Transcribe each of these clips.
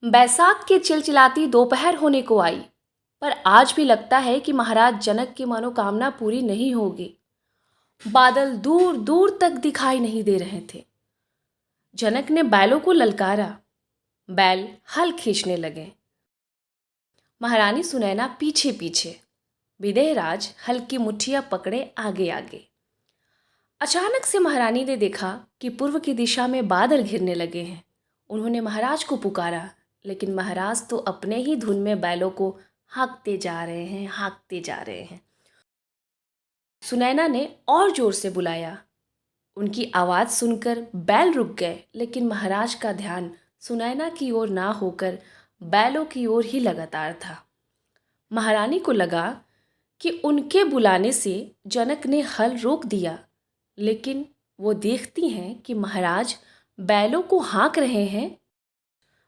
बैसाख की चिलचिलाती दोपहर होने को आई, पर आज भी लगता है कि महाराज जनक की मनोकामना पूरी नहीं होगी। बादल दूर दूर तक दिखाई नहीं दे रहे थे। जनक ने बैलों को ललकारा। बैल हल खींचने लगे। महारानी सुनैना पीछे पीछे। विदेहराज हल की मुट्ठियां पकड़े आगे आगे। अचानक से महारानी ने देखा कि पूर्व की दिशा में बादल घिरने लगे हैं। उन्होंने महाराज को पुकारा, लेकिन महाराज तो अपने ही धुन में बैलों को हाँकते जा रहे हैं, हाँकते जा रहे हैं। सुनैना ने और जोर से बुलाया। उनकी आवाज़ सुनकर बैल रुक गए, लेकिन महाराज का ध्यान सुनैना की ओर ना होकर बैलों की ओर ही लगातार था। महारानी को लगा कि उनके बुलाने से जनक ने हल रोक दिया, लेकिन वो देखती हैं कि महाराज बैलों को हाँक रहे हैं।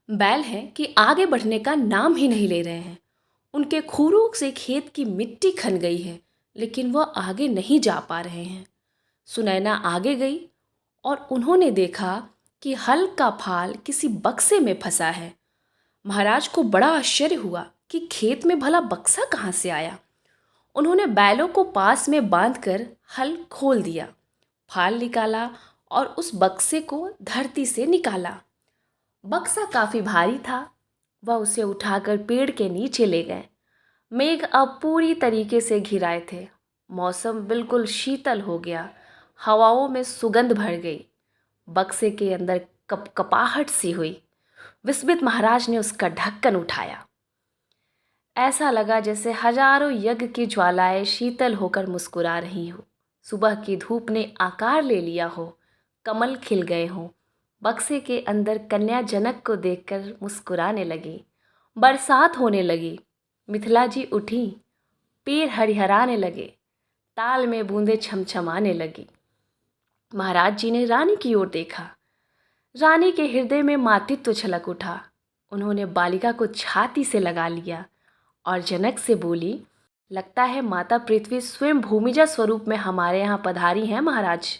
बैल हैं कि आगे बढ़ने का नाम ही नहीं ले रहे हैं। उनके खुरों से खेत की मिट्टी खन गई है, लेकिन वह आगे नहीं जा पा रहे हैं। सुनैना आगे गई और उन्होंने देखा कि हल का फाल किसी बक्से में फंसा है। महाराज को बड़ा आश्चर्य हुआ कि खेत में भला बक्सा कहाँ से आया। उन्होंने बैलों को पास में बांधकर हल खोल दिया, फाल निकाला और उस बक्से को धरती से निकाला। बक्सा काफ़ी भारी था। वह उसे उठाकर पेड़ के नीचे ले गए। मेघ अब पूरी तरीके से घिराए थे। मौसम बिल्कुल शीतल हो गया। हवाओं में सुगंध भर गई। बक्से के अंदर कपकपाहट सी हुई। विस्मित महाराज ने उसका ढक्कन उठाया। ऐसा लगा जैसे हजारों यज्ञ की ज्वालाएं शीतल होकर मुस्कुरा रही हो। सुबह की धूप ने आकार ले लिया हो, कमल खिल गए हों। बक्से के अंदर कन्या जनक को देखकर मुस्कुराने लगी। बरसात होने लगी। मिथिला जी उठी। पेड़ हरिहराने लगे। ताल में बूंदें छमछमाने लगी। महाराज जी ने रानी की ओर देखा। रानी के हृदय में मातृत्व छलक उठा। उन्होंने बालिका को छाती से लगा लिया और जनक से बोली, लगता है माता पृथ्वी स्वयं भूमिजा स्वरूप में हमारे यहाँ पधारी हैं महाराज।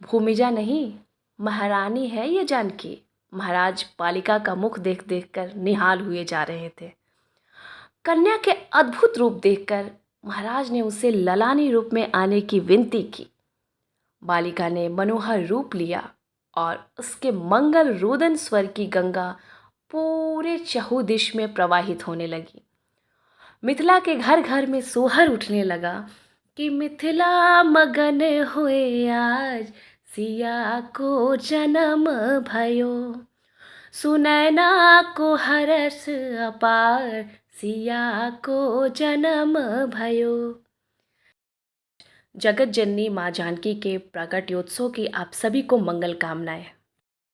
भूमिजा नहीं, महारानी है ये जानकी। महाराज बालिका का मुख देख देख कर निहाल हुए जा रहे थे। कन्या के अद्भुत रूप देखकर महाराज ने उसे ललानी रूप में आने की विनती की। बालिका ने मनोहर रूप लिया और उसके मंगल रोदन स्वर की गंगा पूरे चहुदिश में प्रवाहित होने लगी। मिथिला के घर घर में सोहर उठने लगा कि मिथिला मगन हुए आज, सिया को जन्म भयो। सुनैना को हरस अपार, सिया को जन्म भयो। जगत जननी माँ जानकी के प्राकट्योत्सव की आप सभी को मंगल कामनाएं।